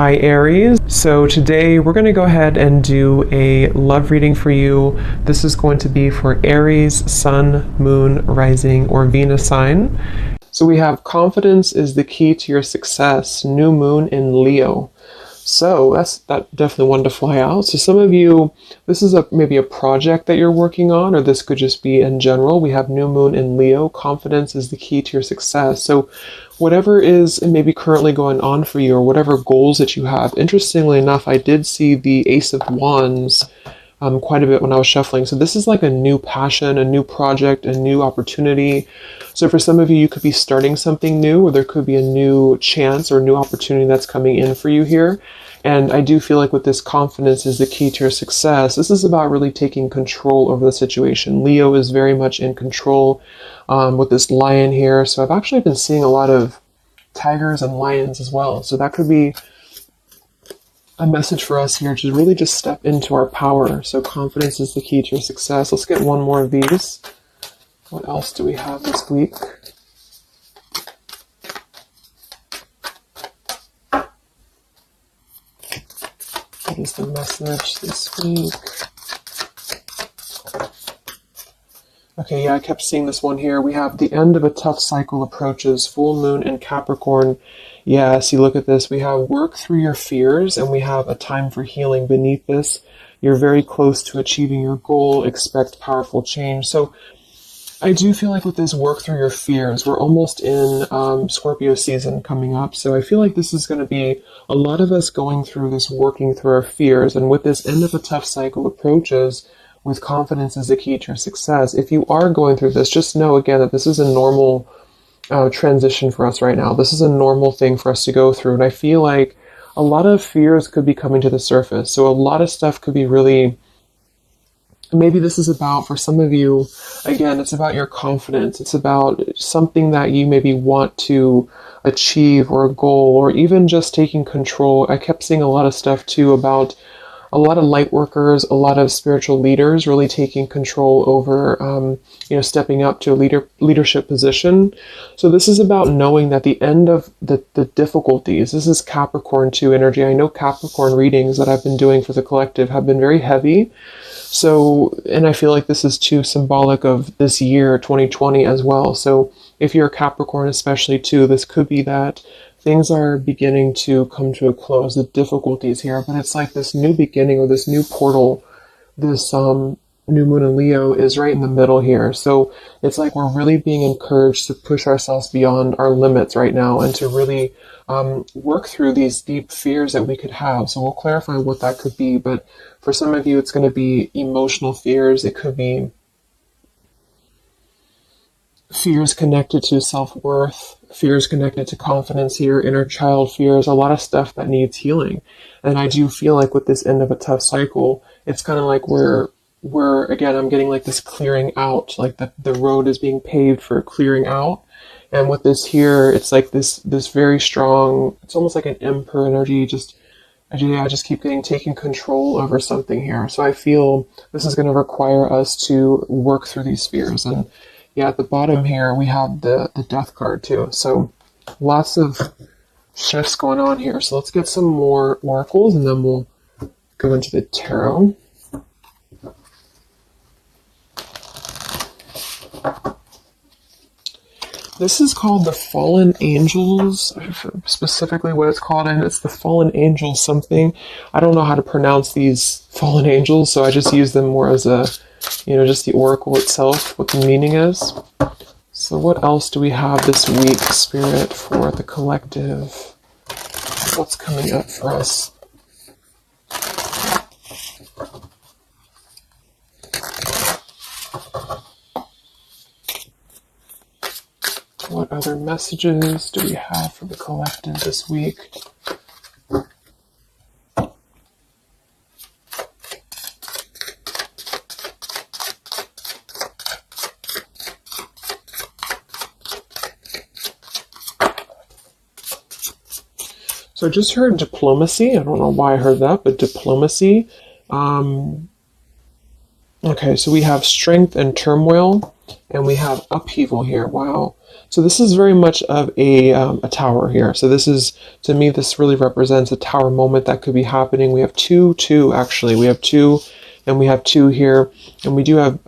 Hi Aries. So today we're going to go ahead and do a love reading for you. This is going to be for Aries, Sun, Moon, Rising, or Venus sign. So we have confidence is the key to your success, new moon in Leo. So that's definitely one to fly out. So some of you, this is maybe a project that you're working on, or this could just be in general. We have new moon in Leo. Confidence is the key to your success. So whatever is maybe currently going on for you, or whatever goals that you have. Interestingly enough, I did see the Ace of Wands quite a bit when I was shuffling. So this is like a new passion, a new project, a new opportunity. So for some of you, you could be starting something new, or there could be a new chance or new opportunity that's coming in for you here. And I do feel like with this, confidence is the key to your success. This is about really taking control over the situation. Leo is very much in control with this lion here. So I've actually been seeing a lot of tigers and lions as well. So that could be a message for us here to really just step into our power. So confidence is the key to your success. Let's get one more of these. What else do we have this week? What is the message this week? Okay, yeah, I kept seeing this one here. We have the end of a tough cycle approaches, full moon in Capricorn. Yeah, see, look at this. We have work through your fears, and we have a time for healing beneath this. You're very close to achieving your goal. Expect powerful change. So I do feel like with this work through your fears, we're almost in Scorpio season coming up. So I feel like this is going to be a lot of us going through this, working through our fears. And with this end of a tough cycle approaches, with confidence is the key to your success. If you are going through this, just know again that this is a normal transition for us right now. This is a normal thing for us to go through. And I feel like a lot of fears could be coming to the surface. So a lot of stuff could be really, maybe this is about, for some of you, again, it's about your confidence. It's about something that you maybe want to achieve, or a goal, or even just taking control. I kept seeing a lot of stuff too about a lot of light workers, a lot of spiritual leaders really taking control over, stepping up to a leadership position. So this is about knowing that the end of the difficulties, this is Capricorn 2 energy. I know Capricorn readings that I've been doing for the collective have been very heavy. So, and I feel like this is too symbolic of this year, 2020 as well. So if you're a Capricorn especially too, this could be that things are beginning to come to a close, the difficulties here, but it's like this new beginning, or this new portal, this new moon in Leo is right in the middle here. So it's like we're really being encouraged to push ourselves beyond our limits right now, and to really work through these deep fears that we could have. So we'll clarify what that could be, but for some of you, it's going to be emotional fears. It could be fears connected to self-worth, fears connected to confidence here, inner child fears, a lot of stuff that needs healing. And I do feel like with this end of a tough cycle, it's kind of like we're again, I'm getting like this clearing out, like the road is being paved for clearing out. And with this here, it's like this very strong, it's almost like an emperor energy, I just keep taking control over something here. So I feel this is going to require us to work through these fears. And yeah, at the bottom here, we have the death card too. So lots of shifts going on here. So let's get some more oracles, and then we'll go into the tarot. This is called the Fallen Angels, specifically what it's called, and it's the Fallen Angels something. I don't know how to pronounce these Fallen Angels, so I just use them more as a, just the oracle itself, what the meaning is. So what else do we have this week, Spirit, for the collective? What's coming up for us? What other messages do we have for the collective this week? So I just heard diplomacy. I don't know why I heard that, but diplomacy. Okay, so we have strength and turmoil, and we have upheaval here. Wow. So this is very much of a tower here. So this is, to me, this really represents a tower moment that could be happening. We have two actually. We have two, and we have two here, and we do have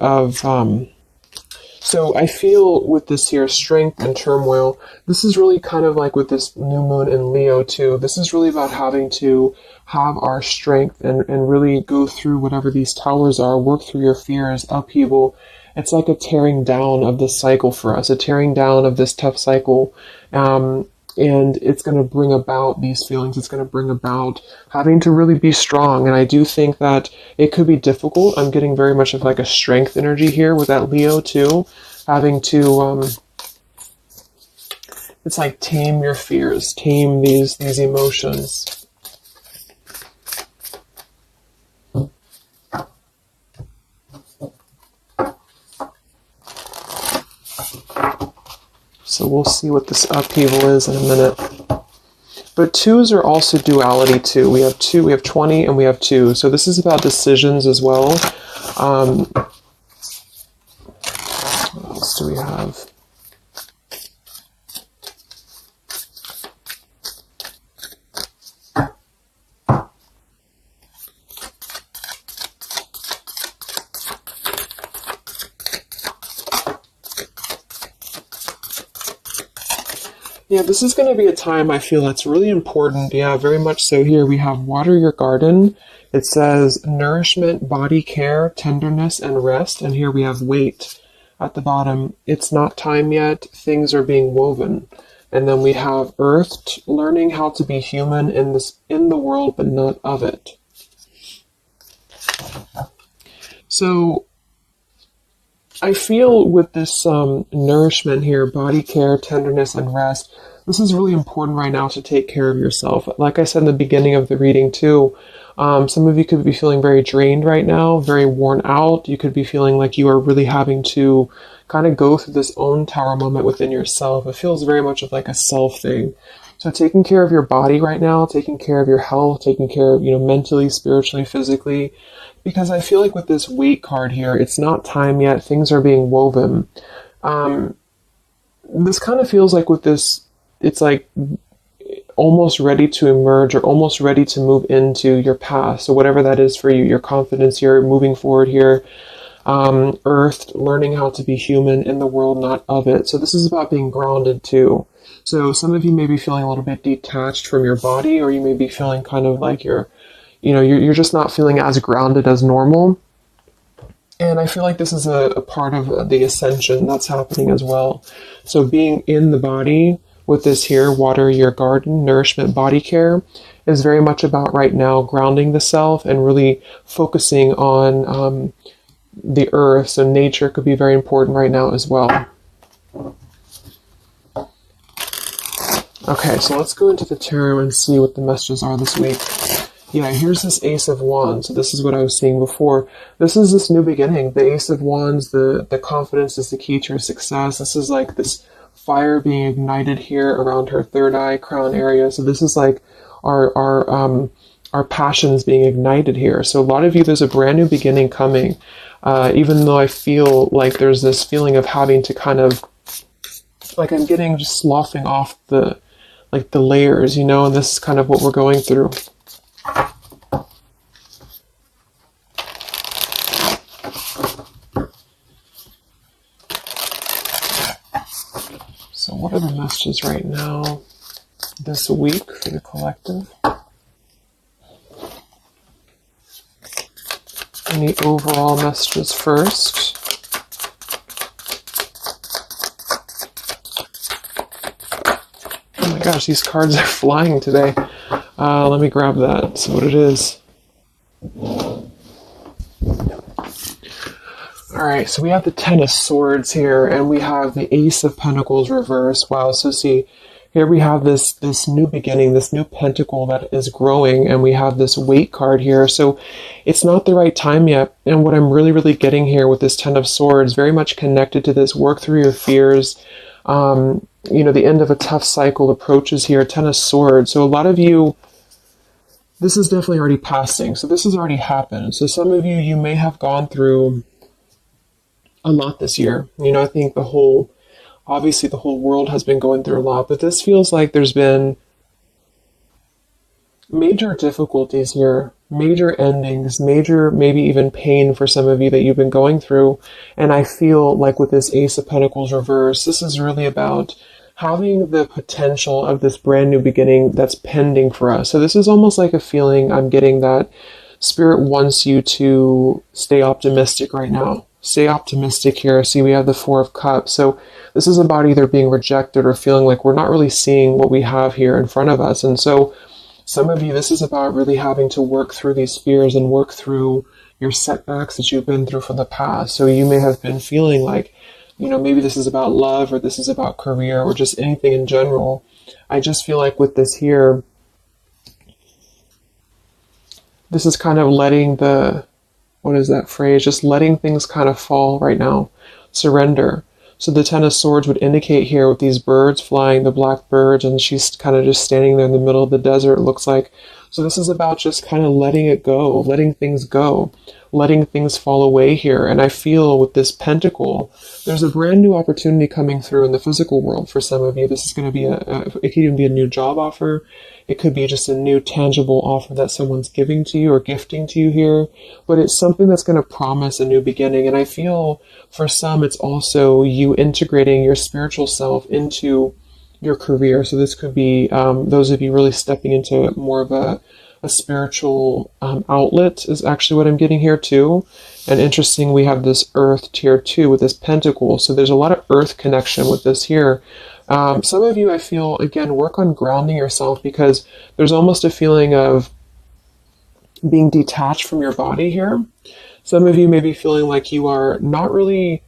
so I feel with this here, strength and turmoil, this is really kind of like with this new moon in Leo too. This is really about having to have our strength and really go through whatever these towers are, work through your fears, upheaval. It's like a tearing down of this cycle for us, a tearing down of this tough cycle. And it's going to bring about these feelings. It's going to bring about having to really be strong. And I do think that it could be difficult. I'm getting very much of like a strength energy here with that Leo too. Having to, it's like tame your fears, tame these emotions. So we'll see what this upheaval is in a minute. But twos are also duality too. We have 20, and we have 2. So this is about decisions as well. What else do we have? Yeah, this is going to be a time I feel that's really important. Yeah, very much so. Here we have water your garden. It says nourishment, body care, tenderness, and rest. And here we have wait at the bottom. It's not time yet. Things are being woven. And then we have earth, learning how to be human in the world, but not of it. So I feel with this nourishment here, body care, tenderness, and rest, this is really important right now to take care of yourself. Like I said in the beginning of the reading too, some of you could be feeling very drained right now, very worn out. You could be feeling like you are really having to kind of go through this own tower moment within yourself. It feels very much of like a self thing. So taking care of your body right now, taking care of your health, taking care of, mentally, spiritually, physically, because I feel like with this weight card here, it's not time yet. Things are being woven. This kind of feels like with this, it's like almost ready to emerge or almost ready to move into your path. So whatever that is for you, your confidence, you're moving forward here. Earth, learning how to be human in the world, not of it. So this is about being grounded too. So some of you may be feeling a little bit detached from your body, or you may be feeling kind of like you're just not feeling as grounded as normal. And I feel like this is a part of the ascension that's happening as well. So being in the body with this here, water your garden, nourishment, body care, is very much about right now grounding the self and really focusing on the earth. So nature could be very important right now as well. Okay, so let's go into the tarot and see what the messages are this week. Yeah, here's this Ace of Wands. So this is what I was seeing before. This is this new beginning. The Ace of Wands, the confidence is the key to your success. This is like this fire being ignited here around her third eye, crown area. So this is like our passions being ignited here. So a lot of you, there's a brand new beginning coming. Even though I feel like there's this feeling of having to kind of, like I'm getting just sloughing off the layers, and this is kind of what we're going through. So what are the messages right now this week for the collective? Any overall messages first? Oh my gosh, these cards are flying today. Let me grab that, see what it is. Alright, so we have the Ten of Swords here, and we have the Ace of Pentacles reversed. Wow, so see, here we have this new beginning, this new pentacle that is growing, and we have this weight card here. So it's not the right time yet. And what I'm really, really getting here with this Ten of Swords, very much connected to this, work through your fears. The end of a tough cycle approaches here, Ten of Swords. So a lot of you, this is definitely already passing. So this has already happened. So some of you, you may have gone through a lot this year. You know, I think obviously the whole world has been going through a lot, but this feels like there's been major difficulties here, major endings, major maybe even pain for some of you that you've been going through. And I feel like with this Ace of Pentacles reverse, this is really about having the potential of this brand new beginning that's pending for us. So this is almost like a feeling I'm getting that Spirit wants you to stay optimistic right now. Stay optimistic here. See, we have the Four of Cups. So this is about either being rejected or feeling like we're not really seeing what we have here in front of us. And so some of you, this is about really having to work through these fears and work through your setbacks that you've been through from the past. So you may have been feeling like, you know, maybe this is about love or this is about career or just anything in general. I just feel like with this here, this is kind of letting what is that phrase? Just letting things kind of fall right now. Surrender. So the Ten of Swords would indicate here with these birds flying, the black birds, and she's kind of just standing there in the middle of the desert, it looks like. So this is about just kind of letting it go, letting things go, letting things fall away here. And I feel with this pentacle, there's a brand new opportunity coming through in the physical world for some of you. This is going to be it could even be a new job offer. It could be just a new tangible offer that someone's giving to you or gifting to you here. But it's something that's going to promise a new beginning. And I feel for some, it's also you integrating your spiritual self into your career. So this could be those of you really stepping into more of a spiritual outlet is actually what I'm getting here too. And interesting, we have this earth tier 2 with this pentacle. So there's a lot of earth connection with this here. Some of you, I feel, again, work on grounding yourself because there's almost a feeling of being detached from your body here. Some of you may be feeling like you are not really,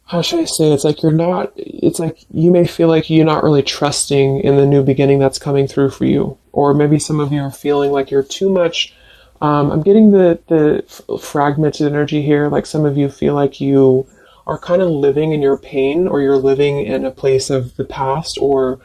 how should I say, it's like you may feel like you're not really trusting in the new beginning that's coming through for you. Or maybe some of you are feeling like you're too much, I'm getting the fragmented energy here, like some of you feel like you are kind of living in your pain, or you're living in a place of the past, or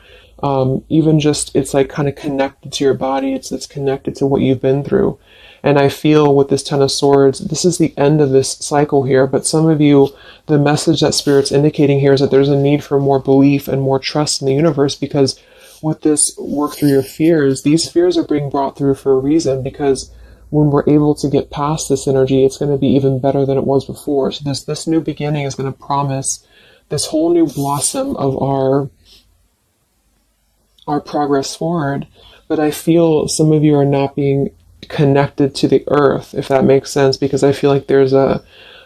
even just it's like kind of connected to your body, it's connected to what you've been through. And I feel with this Ten of Swords, this is the end of this cycle here, but some of you, the message that Spirit's indicating here is that there's a need for more belief and more trust in the universe, because with this work through your fears, these fears are being brought through for a reason, because when we're able to get past this energy, it's going to be even better than it was before. So this new beginning is going to promise this whole new blossom of our progress forward. But I feel some of you are not being connected to the earth, if that makes sense, because I feel like there's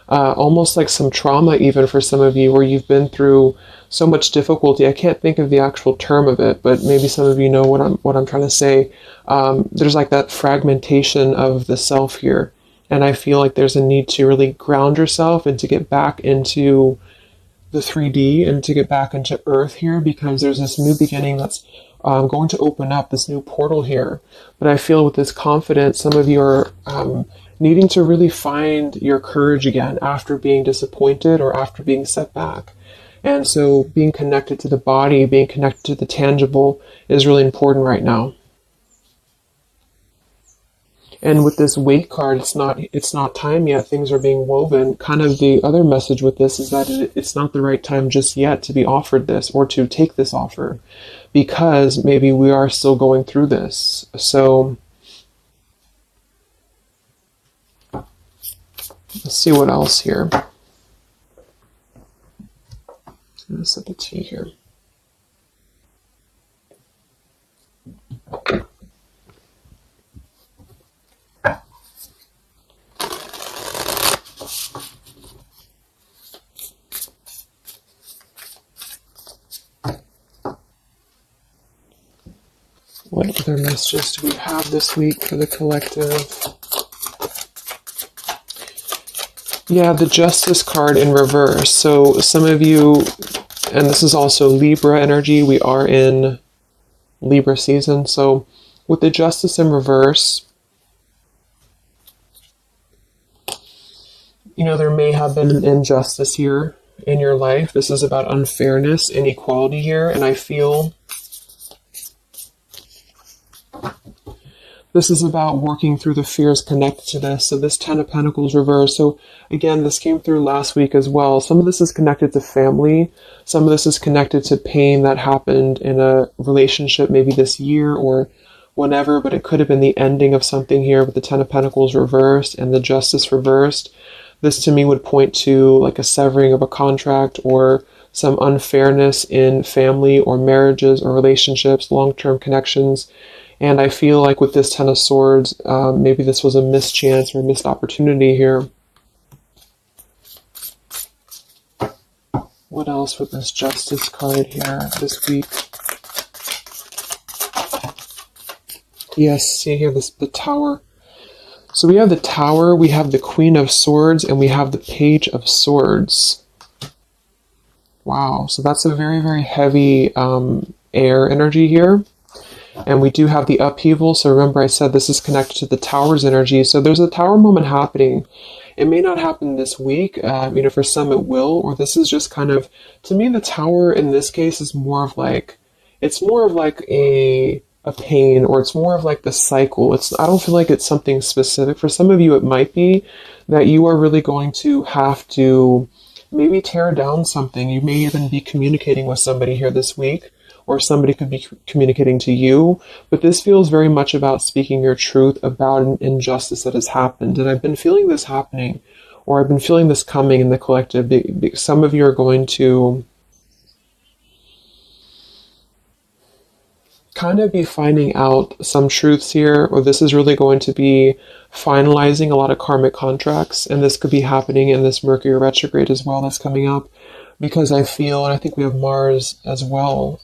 almost like some trauma even for some of you where you've been through so much difficulty. I can't think of the actual term of it, but maybe some of you know what I'm trying to say. There's like that fragmentation of the self here, and I feel like there's a need to really ground yourself and to get back into the 3D and to get back into earth here, because there's this new beginning that's going to open up, this new portal here. But I feel with this confidence, some of you are needing to really find your courage again after being disappointed or after being set back. And so being connected to the body, being connected to the tangible is really important right now. And with this Wait card, it's not time yet. Things are being woven. Kind of the other message with this is that it's not the right time just yet to be offered this or to take this offer, because maybe we are still going through this. So let's see what else here. I'm going to set the tea here. What other messages do we have this week for the collective? Yeah, the Justice card in reverse. So some of you, and this is also Libra energy, we are in Libra season. So with the Justice in reverse, you know, there may have been an injustice here in your life. This is about unfairness, inequality here, and I feel This is about working through the fears connected to this. So this 10 of Pentacles reversed. So again, this came through last week as well. Some of this is connected to family. Some of this is connected to pain that happened in a relationship maybe this year or whenever, but it could have been the ending of something here with the 10 of Pentacles reversed and the Justice reversed. This to me would point to like a severing of a contract or some unfairness in family or marriages or relationships, long-term connections. And I feel like with this 10 of Swords, maybe this was a mischance or a missed opportunity here. What else with this Justice card here this week? Yes, see here, the Tower. So we have the Tower, we have the Queen of Swords, and we have the Page of Swords. Wow, so that's a very, very heavy air energy here. And we do have the upheaval. So remember I said this is connected to the Tower's energy. So there's a Tower moment happening. It may not happen this week. For some it will. Or this is just kind of, to me, the Tower in this case is more of like, it's more of like a pain, or it's more of like the cycle. I don't feel like it's something specific. For some of you, it might be that you are really going to have to maybe tear down something. You may even be communicating with somebody here this week, or somebody could be communicating to you, but this feels very much about speaking your truth about an injustice that has happened. And I've been feeling this happening, or I've been feeling this coming in the collective. Some of you are going to kind of be finding out some truths here, or this is really going to be finalizing a lot of karmic contracts, and this could be happening in this Mercury retrograde as well that's coming up. Because I feel, and I think we have Mars as well.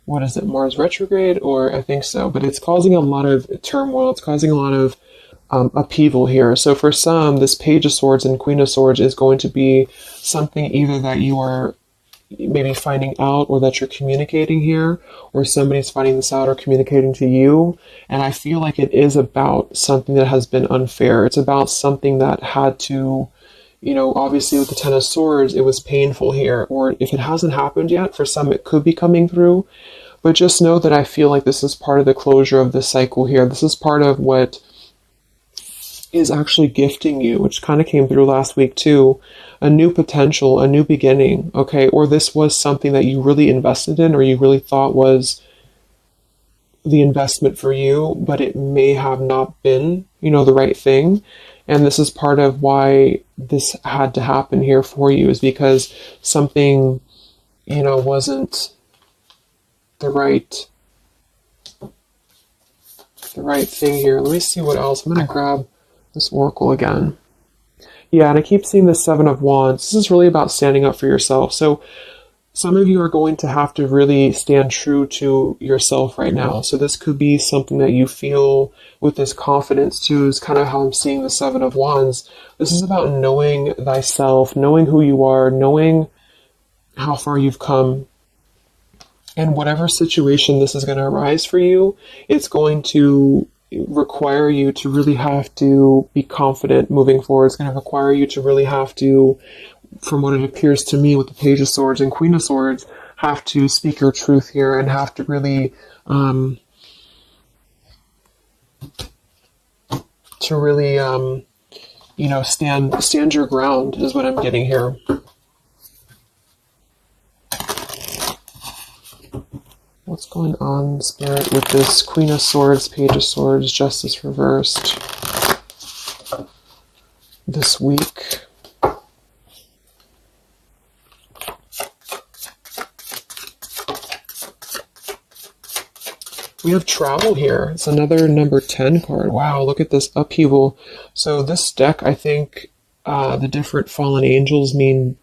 What is it, Mars retrograde? Or I think so. But it's causing a lot of turmoil. It's causing a lot of upheaval here. So for some, this Page of Swords and Queen of Swords is going to be something either that you are maybe finding out, or that you're communicating here, or somebody's finding this out or communicating to you. And I feel like it is about something that has been unfair. It's about something that had to, obviously with the 10 of Swords, it was painful here. Or if it hasn't happened yet, for some it could be coming through. But just know that I feel like this is part of the closure of this cycle here. This is part of what is actually gifting you, which kind of came through last week too. A new potential, a new beginning, okay? Or this was something that you really invested in, or you really thought was the investment for you, but it may have not been, the right thing. And this is part of why this had to happen here for you, is because something, wasn't the right thing here. Let me see what else. I'm going to grab this Oracle again. Yeah, and I keep seeing the 7 of Wands. This is really about standing up for yourself. So some of you are going to have to really stand true to yourself right now. So this could be something that you feel with this confidence too, is kind of how I'm seeing the 7 of Wands. This is about knowing thyself, knowing who you are, knowing how far you've come. And whatever situation this is going to arise for you, it's going to require you to really have to be confident moving forward. It's going to require you to really have to, from what it appears to me with the Page of Swords and Queen of Swords, have to speak your truth here and have to really stand your ground is what I'm getting here. What's going on, Spirit, with this Queen of Swords, Page of Swords, Justice reversed this week? We have travel here. It's another number 10 card. Wow, look at this upheaval. So this deck, I think the different fallen angels mean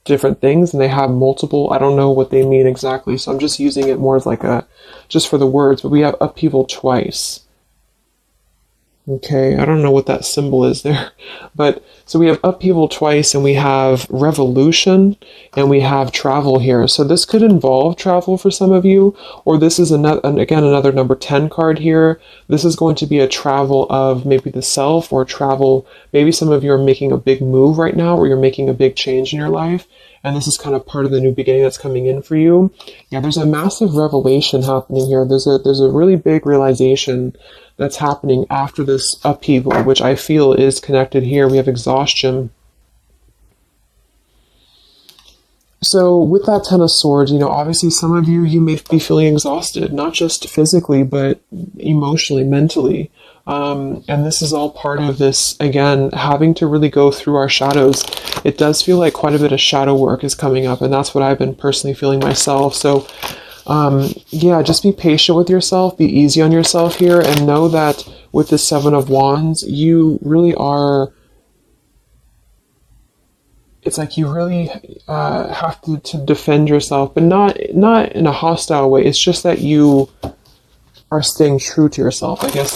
different things, and they have multiple, I don't know what they mean exactly, so I'm just using it more as like just for the words, but we have upheaval twice. Okay, I don't know what that symbol is there, but so we have upheaval twice, and we have revolution, and we have travel here. So this could involve travel for some of you, or this is another number 10 card here. This is going to be a travel of maybe the self, or travel, maybe some of you are making a big move right now, or you're making a big change in your life, and this is kind of part of the new beginning that's coming in for you. Yeah, there's a massive revelation happening here. There's a really big realization that's happening after this upheaval, which I feel is connected here. We have exhaustion. So with that Ten of Swords, obviously some of you may be feeling exhausted, not just physically, but emotionally, mentally. And this is all part of this, again, having to really go through our shadows. It does feel like quite a bit of shadow work is coming up, and that's what I've been personally feeling myself. So, yeah, just be patient with yourself, be easy on yourself here, and know that with the Seven of Wands, you really are... It's like you really have to defend yourself, but not in a hostile way. It's just that you are staying true to yourself. I guess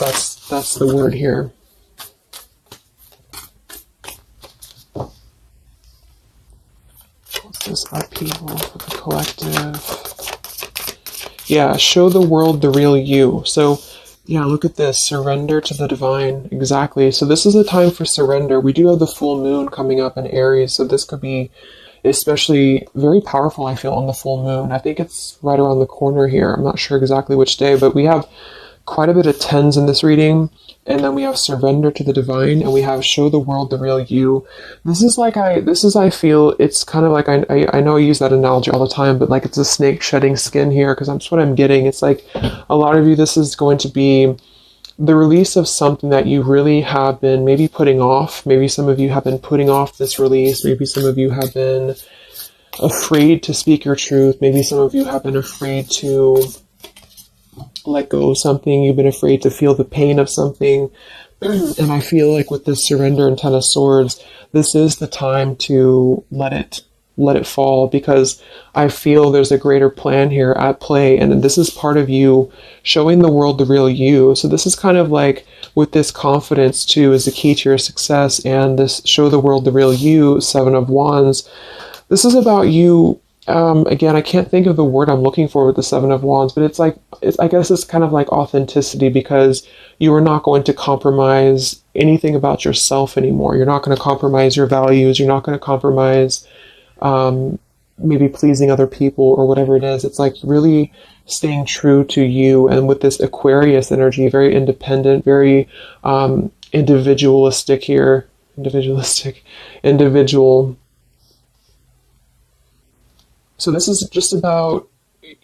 that's the word here. What's this upheaval for the collective? Yeah, show the world the real you. So, yeah, look at this. Surrender to the divine. Exactly. So this is a time for surrender. We do have the full moon coming up in Aries, so this could be especially very powerful, I feel, on the full moon. I think it's right around the corner here. I'm not sure exactly which day, but we have quite a bit of tens in this reading. And then we have surrender to the divine, and we have show the world the real you. I feel, it's kind of like, I know I use that analogy all the time, but like it's a snake shedding skin here, because that's what I'm getting. It's like a lot of you, this is going to be the release of something that you really have been maybe putting off. Maybe some of you have been putting off this release. Maybe some of you have been afraid to speak your truth. Maybe some of you have been afraid to let go of something. You've been afraid to feel the pain of something. And I feel like with this surrender and Ten of Swords, this is the time to let it fall, because I feel there's a greater plan here at play, and this is part of you showing the world the real you. So this is kind of like, with this confidence too is the key to your success, and this show the world the real you, Seven of Wands. This is about you. Again, I can't think of the word I'm looking for with the Seven of Wands, but I guess it's kind of like authenticity, because you are not going to compromise anything about yourself anymore. You're not going to compromise your values. You're not going to compromise maybe pleasing other people or whatever it is. It's like really staying true to you. And with this Aquarius energy, very independent, very individualistic here. Individual. So this is just about,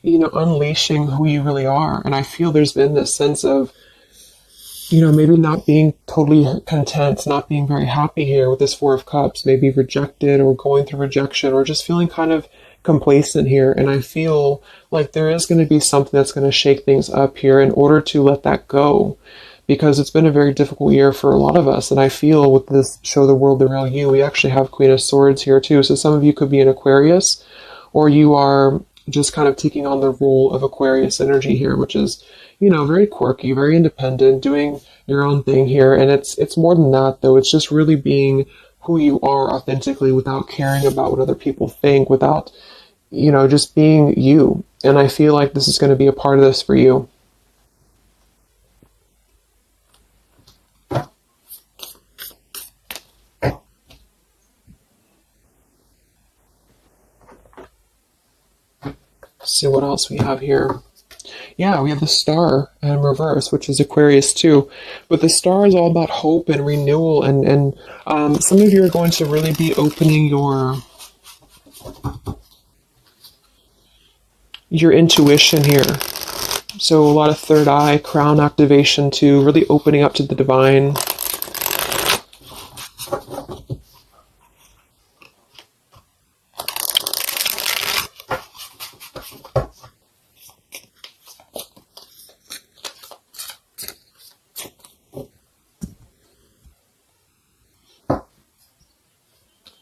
unleashing who you really are. And I feel there's been this sense of, maybe not being totally content, not being very happy here with this Four of Cups, maybe rejected or going through rejection, or just feeling kind of complacent here. And I feel like there is going to be something that's going to shake things up here in order to let that go, because it's been a very difficult year for a lot of us. And I feel with this show the world the real you, we actually have Queen of Swords here too. So some of you could be an Aquarius, or you are just kind of taking on the role of Aquarius energy here, which is, very quirky, very independent, doing your own thing here. And it's more than that, though. It's just really being who you are authentically, without caring about what other people think, without, just being you. And I feel like this is going to be a part of this for you. See what else we have here. Yeah, we have the Star in reverse, which is Aquarius too. But the Star is all about hope and renewal, and some of you are going to really be opening your intuition here. So a lot of third eye, crown activation too, really opening up to the divine.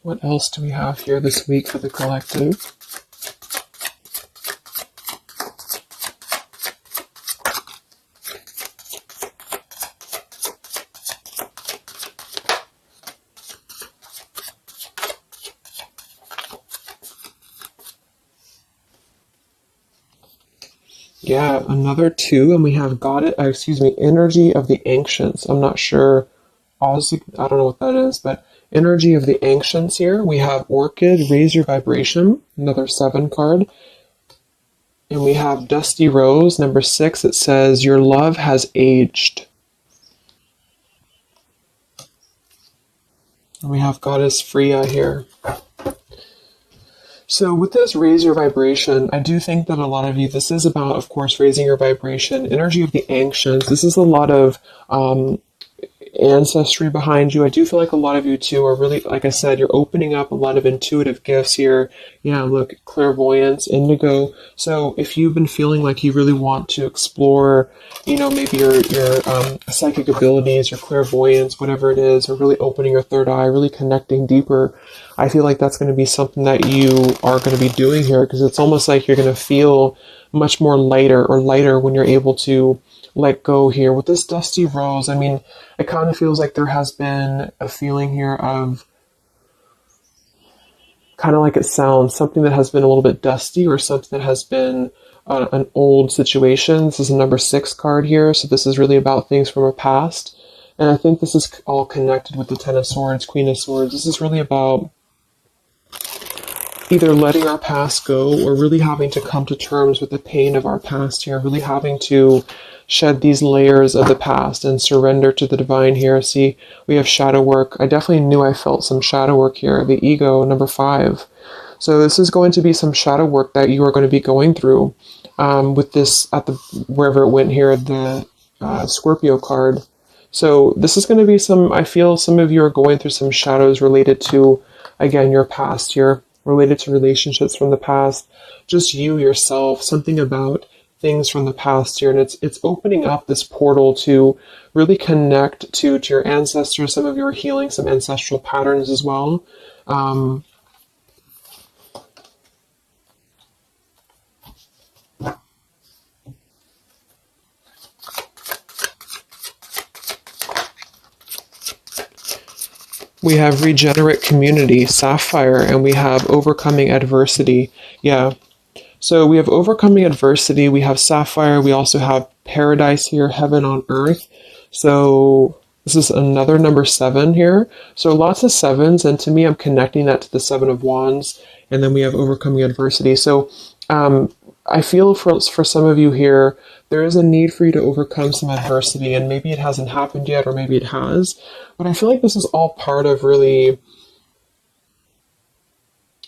What else do we have here this week for the collective? Yeah, another 2, and we have energy of the ancients. I'm not sure. I don't know what that is, but Energy of the ancients here. We have Orchid, raise your vibration, another 7 card. And we have Dusty Rose, number 6. It says, your love has aged. And we have Goddess Freya here. So with this raise your vibration, I do think that a lot of you, this is about, of course, raising your vibration. Energy of the ancients. This is a lot of ancestry behind you. I do feel like a lot of you too are really, like I said, you're opening up a lot of intuitive gifts here. Yeah, look, clairvoyance, indigo. So if you've been feeling like you really want to explore, maybe your psychic abilities, your clairvoyance, whatever it is, or really opening your third eye, really connecting deeper, I feel like that's going to be something that you are going to be doing here, because it's almost like you're going to feel much more lighter when you're able to let go here. With this Dusty Rose, I mean, it kind of feels like there has been a feeling here of, kind of like it sounds, something that has been a little bit dusty, or something that has been an old situation. This is a number 6 card here, so this is really about things from our past. And I think this is all connected with the Ten of Swords, Queen of Swords. This is really about either letting our past go, or really having to come to terms with the pain of our past here, really having to shed these layers of the past and surrender to the divine here. See, we have shadow work. I definitely knew I felt some shadow work here. The ego, number 5. So this is going to be some shadow work that you are going to be going through with this at the wherever it went here, the Scorpio card. So this is going to be I feel some of you are going through some shadows related to, again, your past here, related to relationships from the past, just you yourself, something about things from the past here. And it's opening up this portal to really connect to your ancestors. Some of you are healing some ancestral patterns as well. We have regenerate community, sapphire, and we have overcoming adversity. Yeah. So we have overcoming adversity, we have sapphire, we also have paradise here, heaven on earth. So this is another number 7 here. So lots of 7s, and to me, I'm connecting that to the 7 of Wands. And then we have overcoming adversity. So I feel for some of you here, there is a need for you to overcome some adversity, and maybe it hasn't happened yet, or maybe it has. But I feel like this is all part of really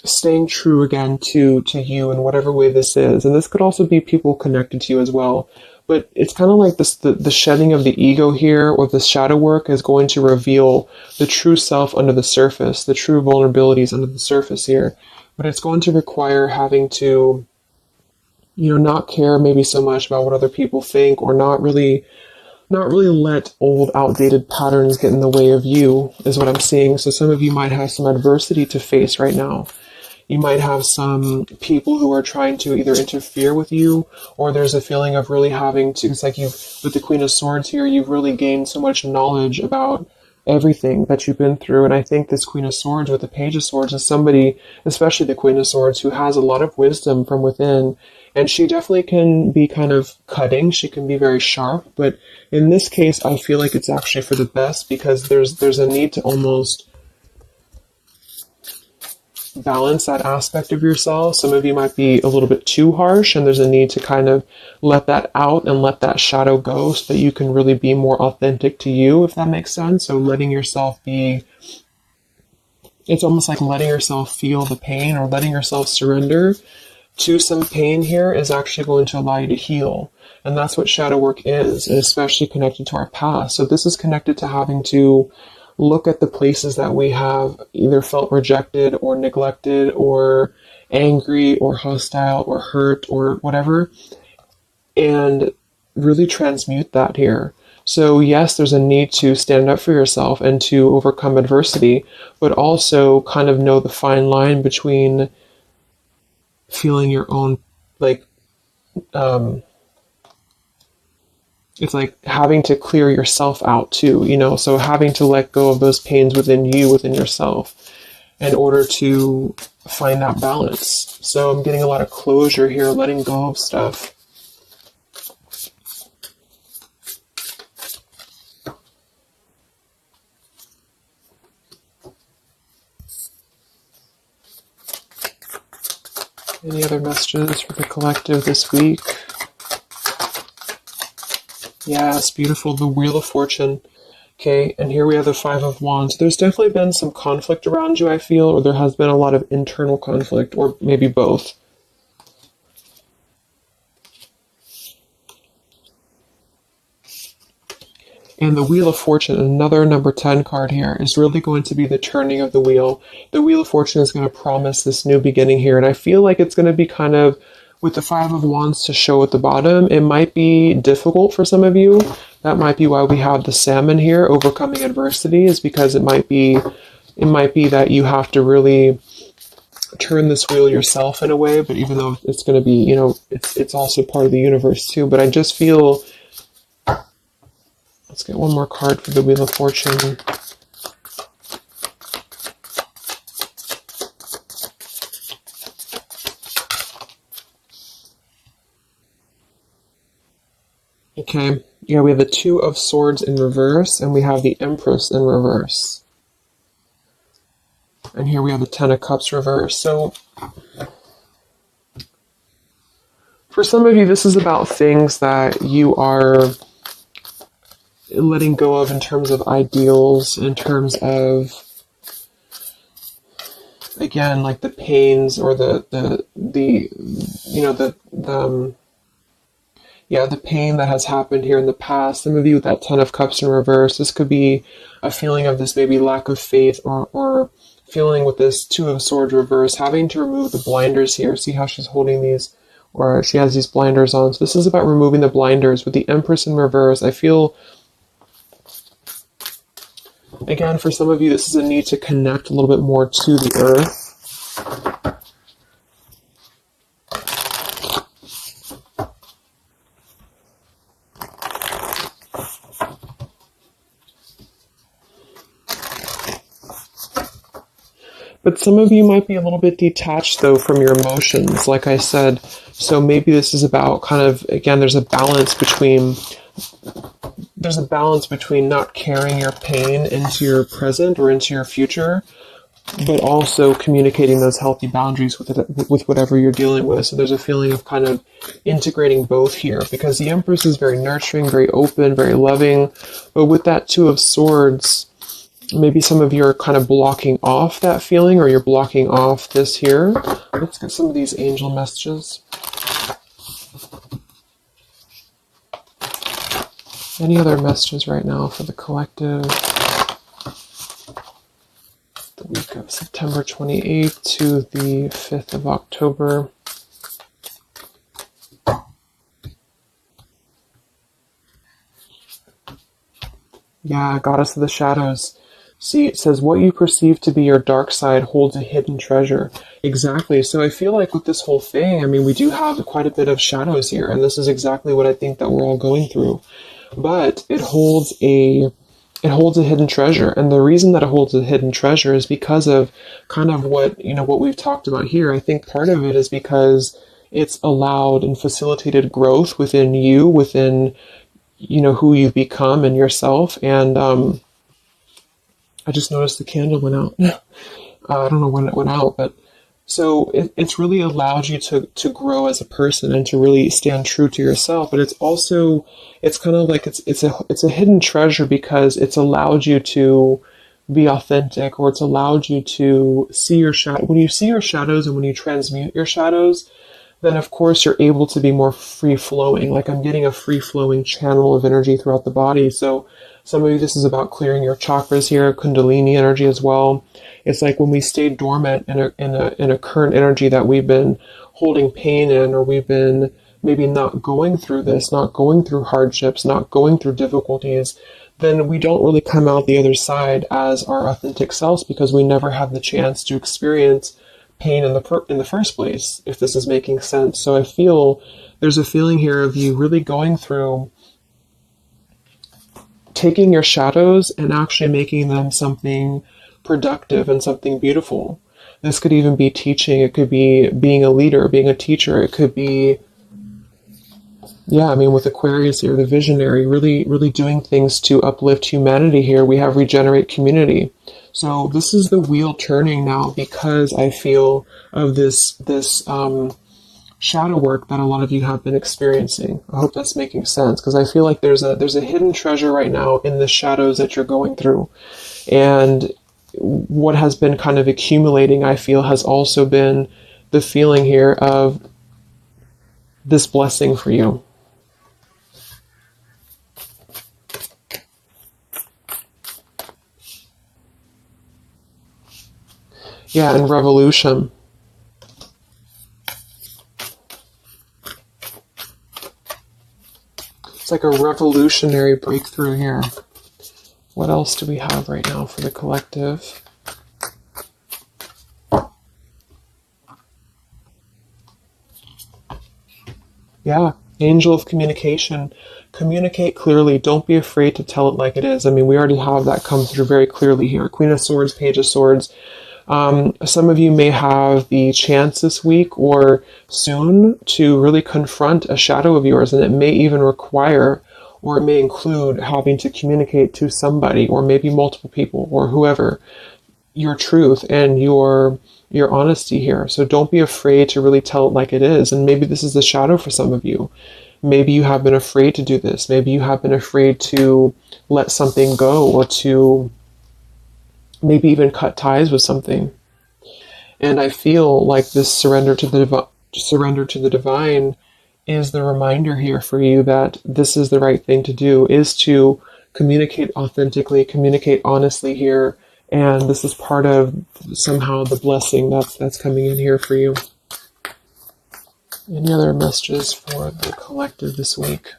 staying true again to you in whatever way this is. And this could also be people connected to you as well. But it's kind of like this, the shedding of the ego here, or the shadow work, is going to reveal the true self under the surface, the true vulnerabilities under the surface here. But it's going to require having to, not care maybe so much about what other people think, or not really let old outdated patterns get in the way of you, is what I'm seeing. So some of you might have some adversity to face right now. You might have some people who are trying to either interfere with you, or there's a feeling of really having to, it's like with the Queen of Swords here, you've really gained so much knowledge about everything that you've been through. And I think this Queen of Swords with the Page of Swords is somebody, especially the Queen of Swords, who has a lot of wisdom from within. And she definitely can be kind of cutting. She can be very sharp. But in this case, I feel like it's actually for the best, because there's a need to almost balance that aspect of yourself. Some of you might be a little bit too harsh, and there's a need to kind of let that out and let that shadow go, so that you can really be more authentic to you, if that makes sense. So letting yourself be, it's almost like letting yourself feel the pain, or letting yourself surrender to some pain here, is actually going to allow you to heal. And that's what shadow work is, and especially connected to our past. So this is connected to having to look at the places that we have either felt rejected or neglected or angry or hostile or hurt or whatever, and really transmute that here. So yes, there's a need to stand up for yourself and to overcome adversity, but also kind of know the fine line between feeling your own, like, it's like having to clear yourself out too, so having to let go of those pains within you, within yourself, in order to find that balance. So I'm getting a lot of closure here, letting go of stuff. Any other messages for the collective this week? Yes, beautiful. The Wheel of Fortune. Okay, and here we have the Five of Wands. There's definitely been some conflict around you, I feel, or there has been a lot of internal conflict, or maybe both. And the Wheel of Fortune, another number 10 card here, is really going to be the turning of the wheel. The Wheel of Fortune is going to promise this new beginning here, and I feel like it's going to be kind of, with the Five of Wands to show at the bottom, it might be difficult for some of you. That might be why we have the Salmon here, overcoming adversity, is because it might be that you have to really turn this wheel yourself in a way, but even though it's going to be, you know, it's also part of the universe too. But I just feel, let's get one more card for the Wheel of Fortune. Okay, yeah, we have the Two of Swords in reverse, and we have the Empress in reverse. And here we have the Ten of Cups reverse. So, for some of you, this is about things that you are letting go of in terms of ideals, in terms of, again, like the pains or the pain that has happened here in the past. Some of you with that Ten of Cups in reverse, this could be a feeling of this maybe lack of faith, or feeling with this Two of Swords reverse, having to remove the blinders here. See how she's holding these, or she has these blinders on. So this is about removing the blinders. With the Empress in reverse, I feel, again, for some of you, this is a need to connect a little bit more to the earth. But some of you might be a little bit detached, though, from your emotions, like I said. So maybe this is about kind of, again, there's a balance between not carrying your pain into your present or into your future, but also communicating those healthy boundaries with whatever you're dealing with. So there's a feeling of kind of integrating both here, because the Empress is very nurturing, very open, very loving. But with that Two of Swords, maybe some of you are kind of blocking off that feeling, or you're blocking off this here. Let's get some of these angel messages. Any other messages right now for the collective? The week of September 28th to the 5th of October. Yeah, Goddess of the Shadows. See, it says, what you perceive to be your dark side holds a hidden treasure. Exactly. So I feel like with this whole thing, I mean, we do have quite a bit of shadows here, and this is exactly what I think that we're all going through. But it holds a hidden treasure, and the reason that it holds a hidden treasure is because of kind of what we've talked about here. I think part of it is because it's allowed and facilitated growth within you, within who you've become and yourself. And I just noticed the candle went out. I don't know when it went out, but so it's really allowed you to grow as a person and to really stand true to yourself. But it's kind of like it's a hidden treasure because it's allowed you to be authentic, or it's allowed you to see your shadow. When you see your shadows and when you transmute your shadows, then of course you're able to be more free-flowing. Like I'm getting a free-flowing channel of energy throughout the body. So some of you, this is about clearing your chakras here, Kundalini energy as well. It's like when we stay dormant in a current energy that we've been holding pain in, or we've been maybe not going through this, not going through hardships, not going through difficulties, then we don't really come out the other side as our authentic selves, because we never had the chance to experience pain in the first place, if this is making sense. So I feel there's a feeling here of you really going through taking your shadows and actually making them something productive and something beautiful. This could even be teaching. It could be being a leader, being a teacher. It could be, with Aquarius here, the visionary, really, really doing things to uplift humanity here. We have regenerate community. So this is the wheel turning now, because I feel of this shadow work that a lot of you have been experiencing. I hope that's making sense, because I feel like there's a hidden treasure right now in the shadows that you're going through. And what has been kind of accumulating, I feel, has also been the feeling here of this blessing for you. Yeah, and revolution. It's like a revolutionary breakthrough here. What else do we have right now for the collective? Yeah, angel of communication. Communicate clearly. Don't be afraid to tell it like it is. I mean, we already have that come through very clearly here. Queen of Swords, Page of Swords. Some of you may have the chance this week or soon to really confront a shadow of yours, and it may even require, or it may include, having to communicate to somebody, or maybe multiple people, or whoever, your truth and your honesty here. So don't be afraid to really tell it like it is. And maybe this is the shadow for some of you. Maybe you have been afraid to do this. Maybe you have been afraid to let something go, or to maybe even cut ties with something. And I feel like this surrender to the divine is the reminder here for you that this is the right thing to do, is to communicate authentically, communicate honestly here. And this is part of somehow the blessing that's coming in here for you. Any other messages for the collective this week?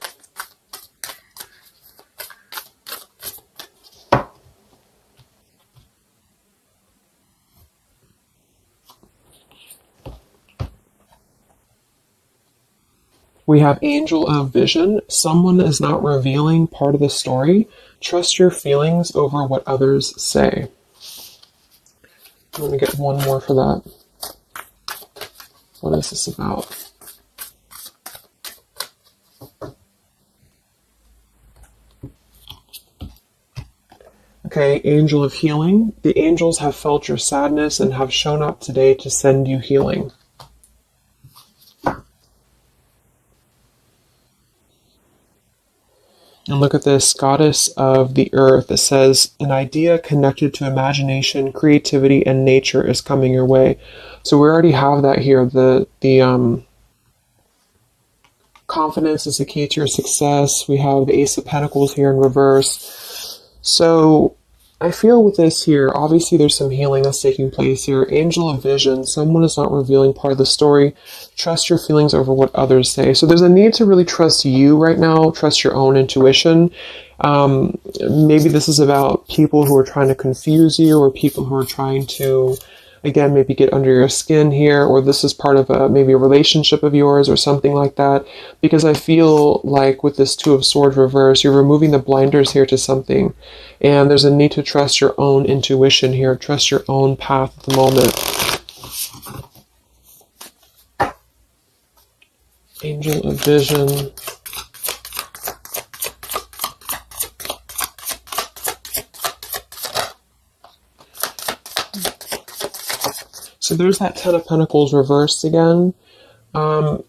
We have Angel of Vision. Someone is not revealing part of the story. Trust your feelings over what others say. I'm going to get one more for that. What is this about? Okay, Angel of Healing. The angels have felt your sadness and have shown up today to send you healing. And look at this, Goddess of the Earth. It says, an idea connected to imagination, creativity, and nature is coming your way. So we already have that here. The confidence is the key to your success. We have the Ace of Pentacles here in reverse. So I feel with this here, obviously there's some healing that's taking place here. Angel of Vision, someone is not revealing part of the story. Trust your feelings over what others say. So there's a need to really trust you right now, trust your own intuition. Maybe this is about people who are trying to confuse you, or people who are trying to, again, maybe get under your skin here, or this is part of maybe a relationship of yours or something like that. Because I feel like with this Two of Swords reverse, you're removing the blinders here to something. And there's a need to trust your own intuition here, trust your own path at the moment. Angel of Vision. So there's that Ten of Pentacles reversed again. And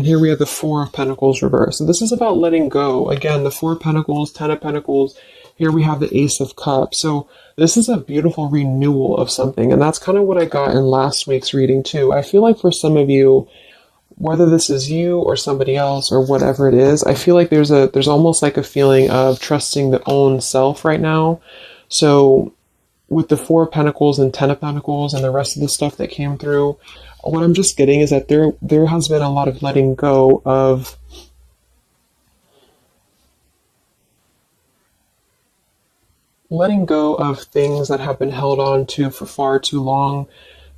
here we have the Four of Pentacles reversed. So this is about letting go. Again, the Four of Pentacles, Ten of Pentacles. Here we have the Ace of Cups. So this is a beautiful renewal of something. And that's kind of what I got in last week's reading too. I feel like for some of you, whether this is you or somebody else or whatever it is, I feel like there's almost like a feeling of trusting the own self right now. So with the Four of Pentacles and Ten of Pentacles and the rest of the stuff that came through, what I'm just getting is that there has been a lot of letting go of things that have been held on to for far too long,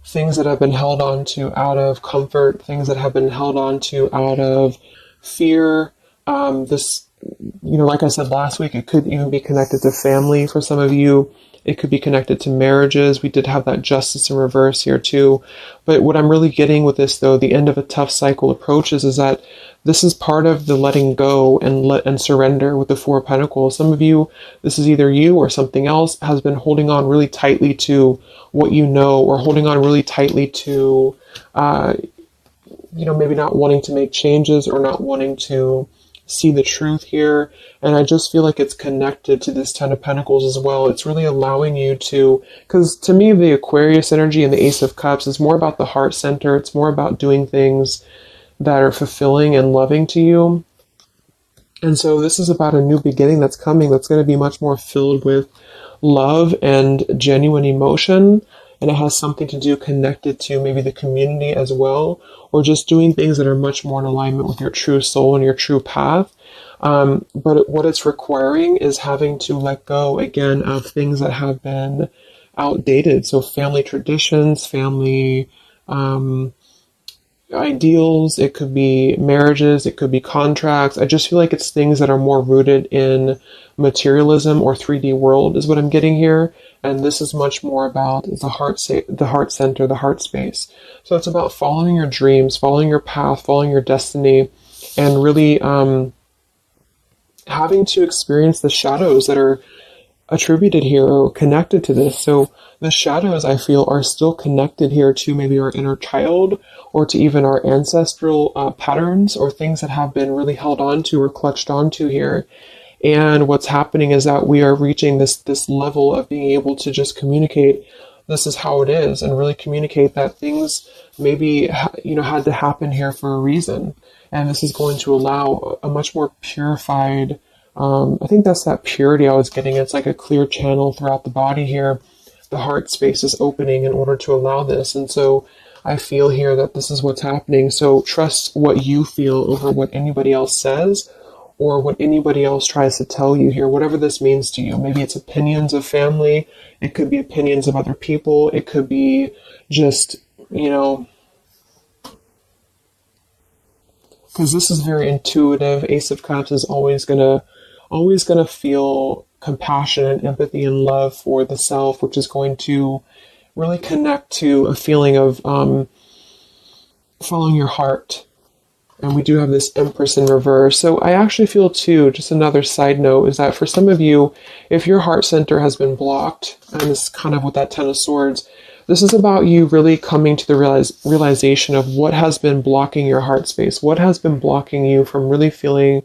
things that have been held on to out of comfort, things that have been held on to out of fear. Like I said last week, it could even be connected to family for some of you. It could be connected to marriages. We did have that Justice in reverse here too. But what I'm really getting with this, though, the end of a tough cycle approaches, is that this is part of the letting go and surrender with the Four of Pentacles. Some of you, this is either you or something else, has been holding on really tightly to what you know, or holding on really tightly to, maybe not wanting to make changes or not wanting to see the truth here. And I just feel like it's connected to this Ten of Pentacles as well. It's really allowing you to, because to me, the Aquarius energy and the Ace of Cups is more about the heart center. It's more about doing things that are fulfilling and loving to you. And so this is about a new beginning that's coming, that's going to be much more filled with love and genuine emotion. And it has something to do connected to maybe the community as well, or just doing things that are much more in alignment with your true soul and your true path. But what it's requiring is having to let go again of things that have been outdated. So family traditions, family ideals, it could be marriages, it could be contracts. I just feel like it's things that are more rooted in materialism or 3D world is what I'm getting here. And this is much more about the heart center, the heart space. So it's about following your dreams, following your path, following your destiny, and really having to experience the shadows that are attributed here or connected to this. So the shadows, I feel, are still connected here to maybe our inner child, or to even our ancestral patterns, or things that have been really held on to or clutched onto here. And what's happening is that we are reaching this level of being able to just communicate, this is how it is, and really communicate that things maybe had to happen here for a reason. And this is going to allow a much more purified, I think that's that purity I was getting. It's like a clear channel throughout the body here. The heart space is opening in order to allow this. And so I feel here that this is what's happening. So trust what you feel over what anybody else says, or what anybody else tries to tell you here, whatever this means to you. Maybe it's opinions of family. It could be opinions of other people. It could be just, because this is very intuitive. Ace of Cups is always gonna feel compassion and empathy and love for the self, which is going to really connect to a feeling of following your heart. And we do have this Empress in reverse. So I actually feel too, just another side note, is that for some of you, if your heart center has been blocked, and this is kind of with that Ten of Swords, this is about you really coming to the realization of what has been blocking your heart space, what has been blocking you from really feeling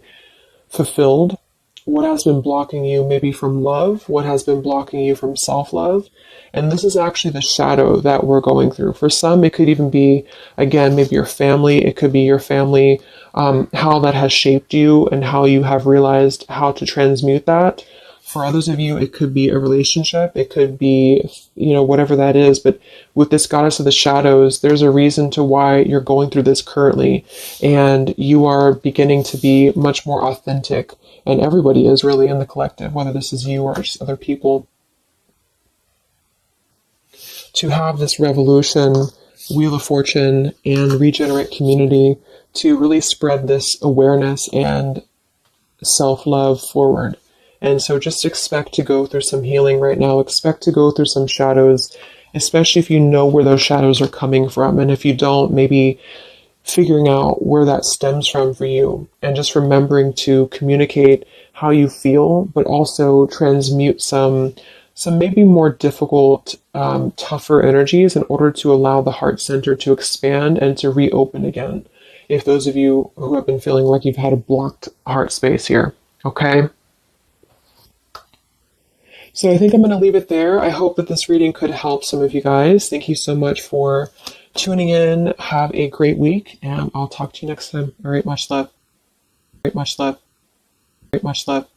fulfilled, what has been blocking you maybe from love, what has been blocking you from self-love. And this is actually the shadow that we're going through. For some, it could even be, again, maybe your family. It could be your family, how that has shaped you and how you have realized how to transmute that. For others of you, it could be a relationship. It could be, whatever that is. But with this Goddess of the Shadows, there's a reason to why you're going through this currently. And you are beginning to be much more authentic. And everybody is really in the collective, whether this is you or just other people. To have this revolution, Wheel of Fortune, and Regenerate community to really spread this awareness and self-love forward. And so just expect to go through some healing right now. Expect to go through some shadows, especially if you know where those shadows are coming from. And if you don't, maybe figuring out where that stems from for you. And just remembering to communicate how you feel, but also transmute some maybe more difficult, tougher energies in order to allow the heart center to expand and to reopen again. If those of you who have been feeling like you've had a blocked heart space here, okay? So I think I'm going to leave it there. I hope that this reading could help some of you guys. Thank you so much for tuning in. Have a great week, and I'll talk to you next time. All right, much love. Much love. Much love.